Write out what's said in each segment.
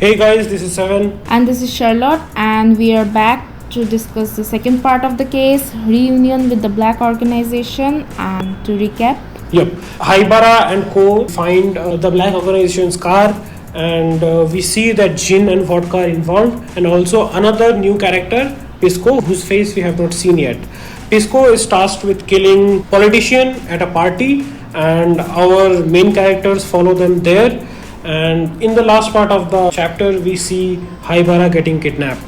Hey guys, this is Seven. And this is Charlotte, and we are back to discuss the second part of the case, reunion with the black organization. And to recap, Yep. Haibara and co find the black organization's car, and we see that gin and vodka are involved, and also another new character, Pisco, whose face we have not seen yet. Pisco is tasked with killing politician at a party, and our main characters follow them there. And in the last part of the chapter, we see Haibara getting kidnapped.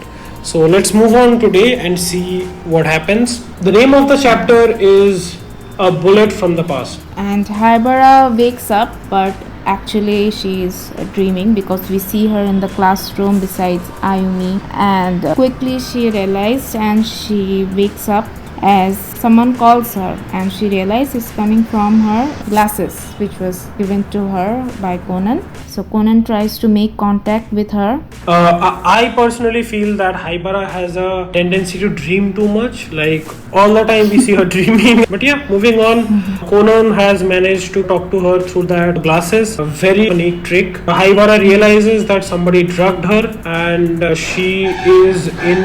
So let's move on today and see what happens. The name of the chapter is A Bullet from the Past. and Haibara wakes up, but actually she is dreaming because we see her in the classroom besides Ayumi, and quickly she realized and she wakes up as someone calls her, and she realizes it's coming from her glasses which was given to her by Conan. So Conan tries to make contact with her. I personally feel that Haibara has a tendency to dream too much. Like all the time we see her dreaming. But yeah, moving on. Conan has managed to talk to her through that glasses. A very unique trick. Haibara realizes that somebody drugged her, and she is in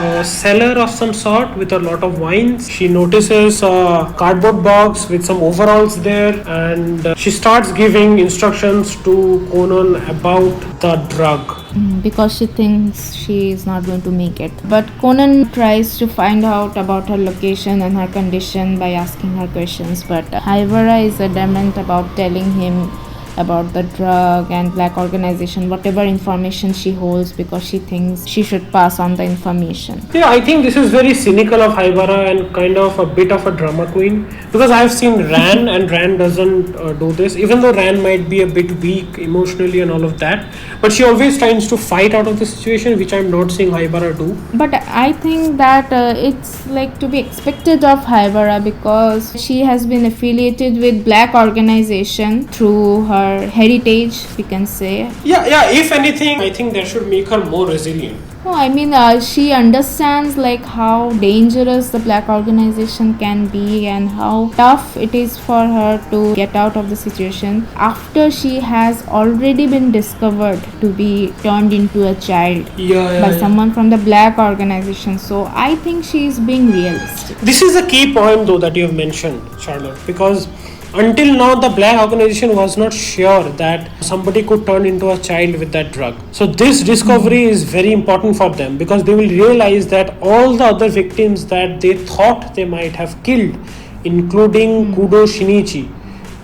a cellar of some sort with a lot of wines. She notices a cardboard box with some overalls there, and she starts giving instructions to Conan about the drug. Because she thinks she is not going to make it. But Conan tries to find out about her location and her condition by asking her questions. But Haibara is adamant about telling him about the drug and black organization, whatever information she holds, because she thinks she should pass on the information. Yeah, I think this is very cynical of Haibara and kind of a bit of a drama queen, because I've seen Ran and Ran doesn't do this, even though Ran might be a bit weak emotionally and all of that, but she always tries to fight out of the situation, which I'm not seeing Haibara do. But I think that it's like to be expected of Haibara because she has been affiliated with black organization through her heritage, we can say. Yeah, if anything, I think that should make her more resilient. No, I mean she understands like how dangerous the black organization can be and how tough it is for her to get out of the situation after she has already been discovered to be turned into a child by someone from the black organization. So I think she is being realistic. This is a key point though that you have mentioned, Charlotte, because until now the black organization was not sure that somebody could turn into a child with that drug. So this discovery is very important for them, because they will realize that all the other victims that they thought they might have killed, including Kudo Shinichi,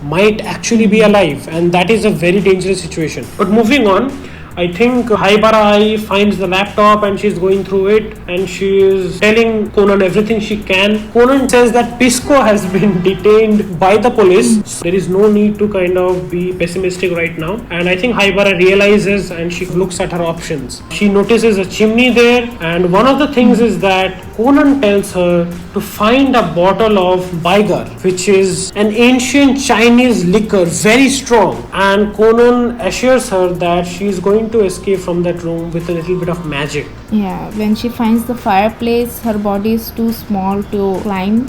might actually be alive, and that is a very dangerous situation. But moving on, I think Haibara finds the laptop and she's going through it, and she is telling Conan everything she can. Conan says that Pisco has been detained by the police. So there is no need to kind of be pessimistic right now. And I think Haibara realizes and she looks at her options. She notices a chimney there, and one of the things is that Conan tells her to find a bottle of Baigar, which is an ancient Chinese liquor, very strong. And Conan assures her that she is going to escape from that room with a little bit of magic. Yeah, when she finds the fireplace, her body is too small to climb.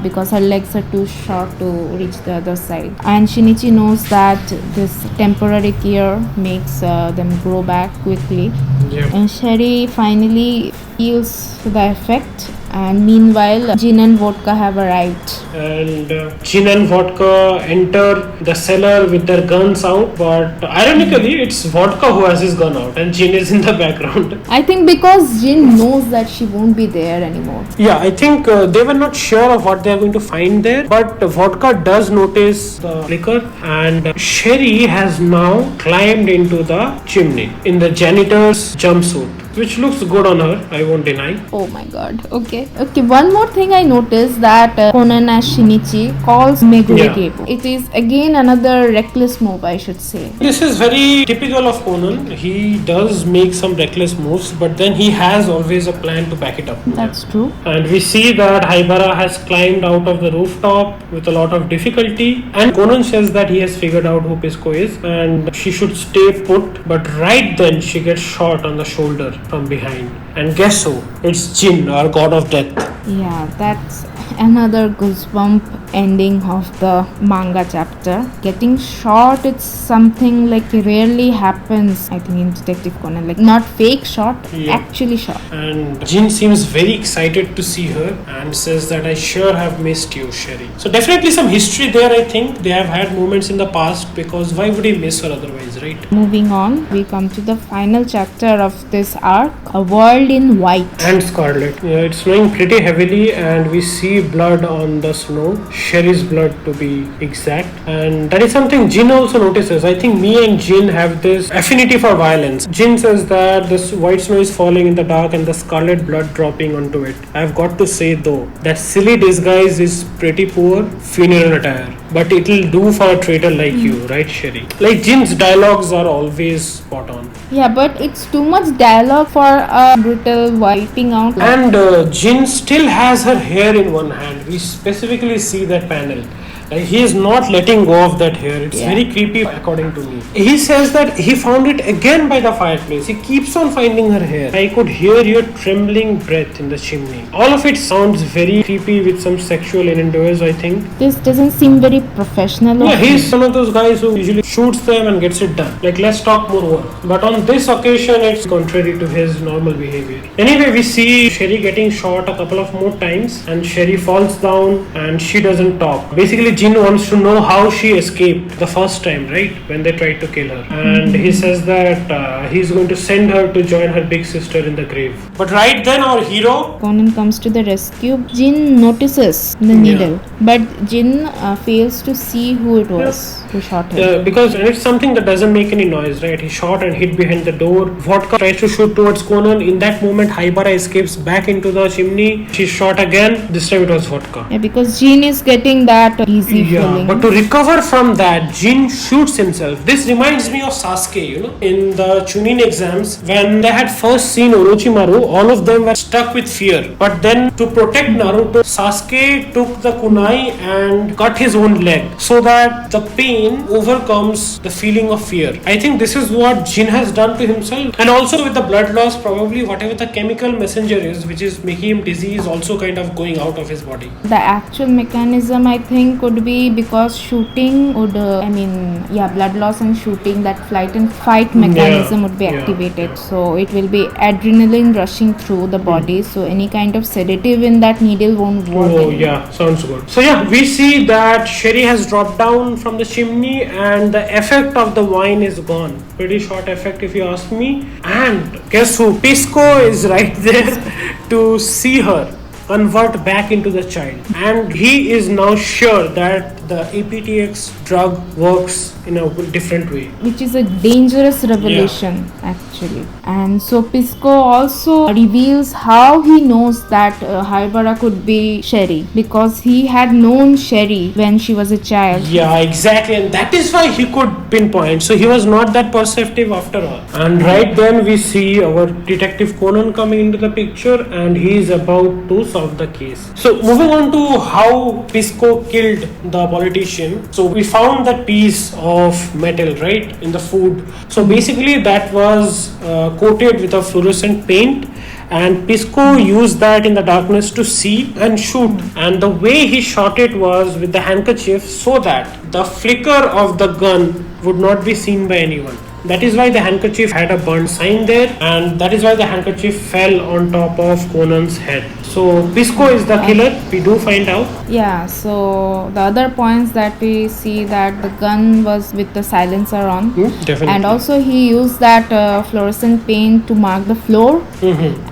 Because her legs are too short to reach the other side. And Shinichi knows that this temporary cure makes them grow back quickly. And Sherry finally feels the effect, and meanwhile gin and vodka have arrived. And gin and vodka enter the cellar with their guns out, but ironically it's vodka who has his gun out and gin is in the background. I think because Jin knows that she won't be there anymore. Yeah, I think they were not sure of what they are going to find there, but vodka does notice the liquor, and Sherry has now climbed into the chimney in the janitor's jumpsuit, which looks good on her, I won't deny. Oh my god. Okay, one more thing I noticed that Conan as Shinichi calls Megure Gebo. It is again another reckless move, I should say. This is very typical of Conan. He does make some reckless moves, but then he has always a plan to back it up. That's true. And we see that Haibara has climbed out of the rooftop with a lot of difficulty, and Conan says that he has figured out who Pisco is and she should stay put, but right then she gets shot on the shoulder from behind. And guess who? It's Jin, our god of death. Yeah, that's another goosebump ending of the manga chapter. Getting shot, it's something like rarely happens, I think, in Detective Conan. Like, not fake shot, Yeah. actually shot. And Jin seems very excited to see her and says that I sure have missed you, Sherry. So definitely some history there, I think. They have had moments in the past, because why would he miss her otherwise, right? Moving on, we come to the final chapter of this arc, A World in White. And Scarlet. Yeah, it's snowing pretty heavily and we see blood on the snow. Sherry's blood to be exact. And that is something Jin also notices. I think me and Jin have this affinity for violence. Jin says that this white snow is falling in the dark and the scarlet blood dropping onto it. I've got to say though, that silly disguise is pretty poor funeral attire. But it'll do for a traitor like you, right, Sherry? Like Jin's dialogues are always spot on. Yeah, but it's too much dialogue for a brutal wiping out. And Jin still has her hair in one hand. We specifically see that panel. He is not letting go of that hair. It's very creepy, according to me. He says that he found it again by the fireplace. He keeps on finding her hair. I could hear your trembling breath in the chimney. All of it sounds very creepy with some sexual innuendos, I think. This doesn't seem very professional. Yeah, he's one of those guys who usually shoots them and gets it done. Like, let's talk more work. But on this occasion, it's contrary to his normal behavior. Anyway, we see Sherry getting shot a couple of more times, and Sherry falls down and she doesn't talk. Basically, Jin wants to know how she escaped the first time, right? When they tried to kill her. And he says that he's going to send her to join her big sister in the grave. But right then, our hero, Conan comes to the rescue. Jin notices the needle, but Jin fails to see who it was who shot him. because it's something that doesn't make any noise, right? He shot and hid behind the door. Vodka tries to shoot towards Conan. In that moment, Haibara escapes back into the chimney. She's shot again. This time it was Vodka. Yeah, because Jin is getting that easy feeling. But to recover from that, Jin shoots himself. This reminds me of Sasuke, in the Chunin exams, when they had first seen Orochimaru, all of them were stuck with fear. But then, to protect Naruto, Sasuke took the kunai and cut his own leg, so that the pain overcomes the feeling of fear. I think this is what Jin has done to himself. And also with the blood loss, probably whatever the chemical messenger is, which is making him dizzy, is also kind of going out of his body. The actual mechanism, I think, could be because shooting would, blood loss and shooting, that flight and fight mechanism would be activated. So it will be adrenaline rushing through the body. So any kind of sedative in that needle won't work. Oh, yeah, sounds good. So yeah, we see that Sherry has dropped down from the chimney and the effect of the wine is gone. Pretty short effect if you ask me. And guess who? Pisco is right there to see her convert back into the child. And he is now sure that the APTX drug works in a different way. Which is a dangerous revelation, actually. And so Pisco also reveals how he knows that Haibara could be Sherry, because he had known Sherry when she was a child. Yeah, exactly. And that is why he could pinpoint. So he was not that perceptive after all. And right then we see our Detective Conan coming into the picture, and he is about to solve the case. So moving on to how Pisco killed the politician. So we found that piece of metal, right, in the food. So basically that was coated with a fluorescent paint, and Pisco used that in the darkness to see and shoot. And the way he shot it was with the handkerchief, so that the flicker of the gun would not be seen by anyone. That is why the handkerchief had a burnt sign there, and that is why the handkerchief fell on top of Conan's head. So Pisco is the killer, we do find out. Yeah, so the other points that we see, that the gun was with the silencer on. Definitely. And also he used that fluorescent paint to mark the floor.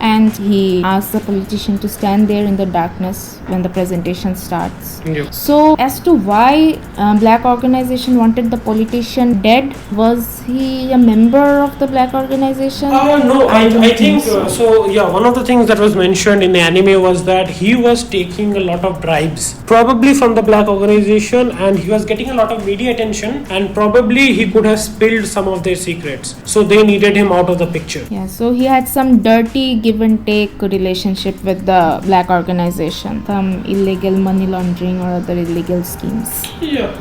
And he asked the politician to stand there in the darkness when the presentation starts. Yep. So as to why black organization wanted the politician dead, was he a member of the black organization? No, I think so. Yeah, one of the things that was mentioned in the anime was that he was taking a lot of bribes, probably from the black organization, and he was getting a lot of media attention, and probably he could have spilled some of their secrets, so they needed him out of the picture. Yeah, so he had some dirty give and take relationship with the black organization, some illegal money laundering or other illegal schemes. Yeah.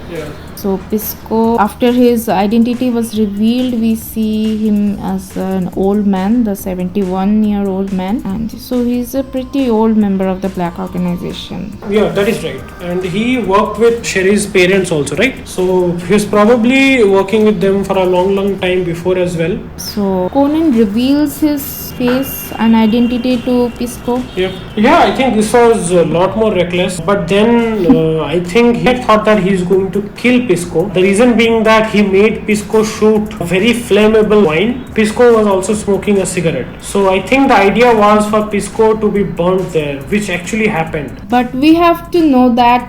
So Pisco, after his identity was revealed, we see him as an old man, the 71-year-old man, and so he's a pretty old member of the Black organization. Yeah, that is right. And he worked with Sherry's parents also, right? So he was probably working with them for a long time before as well. So Conan reveals his face and identity to Pisco. Yeah, I think this was a lot more reckless. But then I think he had thought that he's going to kill Pisco. The reason being that he made Pisco shoot a very flammable wine. Pisco was also smoking a cigarette. So I think the idea was for Pisco to be burnt there, which actually happened. But we have to know that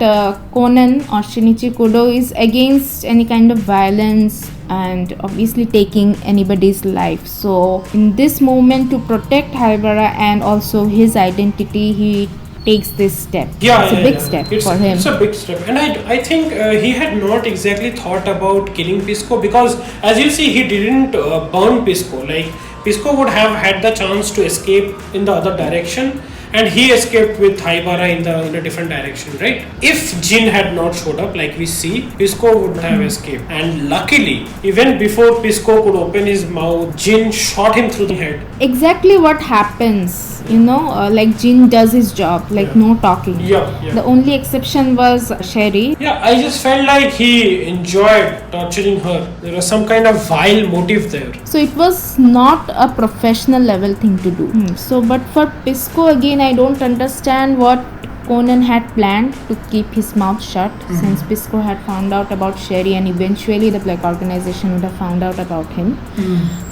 Conan or Shinichi Kudo is against any kind of violence and obviously taking anybody's life. So in this moment, to protect Haibara and also his identity, he takes this step. Yeah, it's a big step for him. It's a big step, and I think he had not exactly thought about killing Pisco, because as you see, he didn't burn Pisco. Like Pisco would have had the chance to escape in the other direction, and he escaped with Haibara in a different direction, right? If Jin had not showed up, like we see, Pisco would have escaped. And luckily, even before Pisco could open his mouth, Jin shot him through the head. Exactly what happens, like Jin does his job, like no talking. Yeah. The only exception was Sherry. Yeah, I just felt like he enjoyed torturing her. There was some kind of vile motive there. So it was not a professional level thing to do. So, but for Pisco again, I don't understand what Conan had planned to keep his mouth shut, since Pisco had found out about Sherry and eventually the Black organization would have found out about him.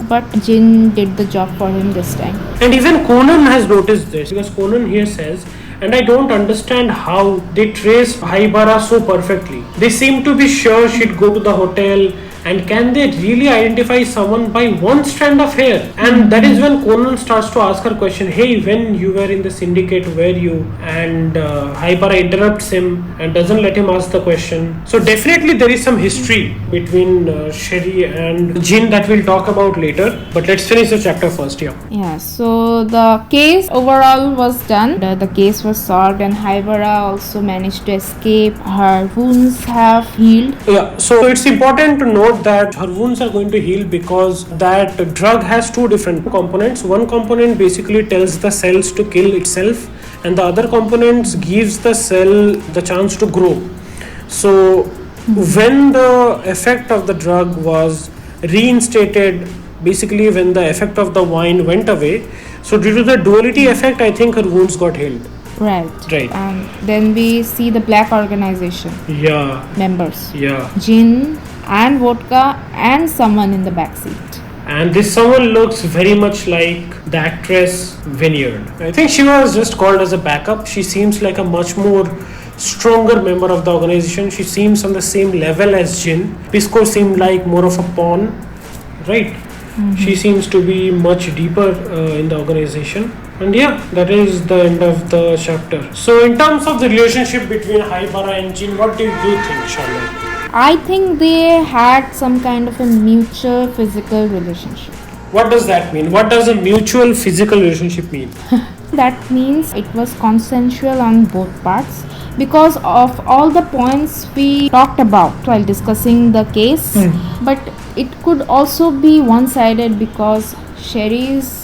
But Jin did the job for him this time. And even Conan has noticed this, because Conan here says, and I don't understand how they traced Haibara so perfectly. They seem to be sure she'd go to the hotel, and can they really identify someone by one strand of hair? And that is when Conan starts to ask her question, hey, when you were in the syndicate, were you? And Haibara interrupts him and doesn't let him ask the question. So definitely there is some history between Sherry and Jin that we'll talk about later. But let's finish the chapter first. Yeah, so the case overall was done. The case was solved and Haibara also managed to escape. Her wounds have healed. Yeah, so it's important to note that her wounds are going to heal because that drug has two different components. One component basically tells the cells to kill itself, and the other component gives the cell the chance to grow. So when the effect of the drug was reinstated, basically when the effect of the wine went away, so due to the duality effect, I think her wounds got healed. Right. And then we see the Black organization members. Gin and vodka and someone in the backseat. And this someone looks very much like the actress Vineyard. I think she was just called as a backup. She seems like a much more stronger member of the organization. She seems on the same level as Jin. Pisco seemed like more of a pawn, right? She seems to be much deeper in the organization. And that is the end of the chapter. So in terms of the relationship between Haibara and Jin, what do you think, Charlotte? I think they had some kind of a mutual physical relationship. What does that mean? What does a mutual physical relationship mean? That means it was consensual on both parts because of all the points we talked about while discussing the case. But it could also be one-sided because Sherry's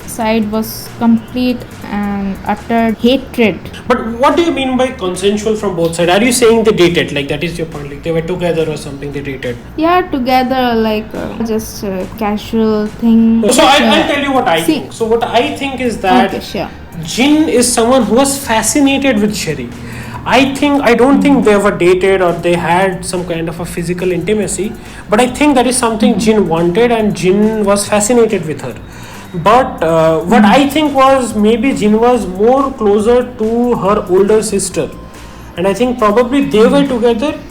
side was complete and utter hatred. But what do you mean by consensual from both sides? Are you saying they dated? Like that is your point? Like they were together or something? They dated? Yeah, together, like just a casual thing. So I'll tell you what I think. So what I think is that Jin is someone who was fascinated with Sherry. I don't think they ever dated or they had some kind of a physical intimacy, but I think that is something Jin wanted and Jin was fascinated with her. But what I think was maybe Jin was more closer to her older sister, and I think probably they were together,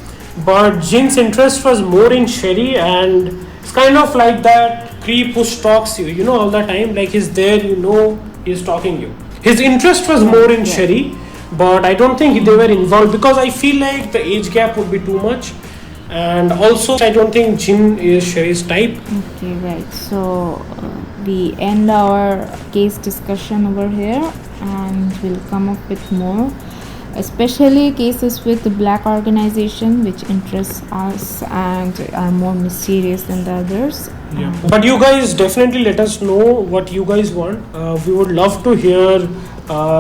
but Jin's interest was more in Sherry, and it's kind of like that creep who stalks you, all the time, like he's there, he's stalking you. His interest was more in Sherry, but I don't think they were involved because I feel like the age gap would be too much, and also I don't think Jin is Sherry's type. Okay, right. So we end our case discussion over here and we'll come up with more especially cases with the black organization which interests us and are more mysterious than the others. But you guys definitely let us know what you guys want. We would love to hear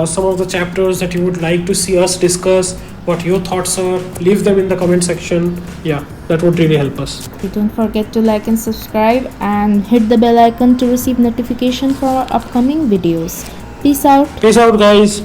some of the chapters that you would like to see us discuss, what your thoughts are. Leave them in the comment section. Yeah, that would really help us. Don't forget to like and subscribe and hit the bell icon to receive notification for our upcoming videos. Peace out. Peace out, guys.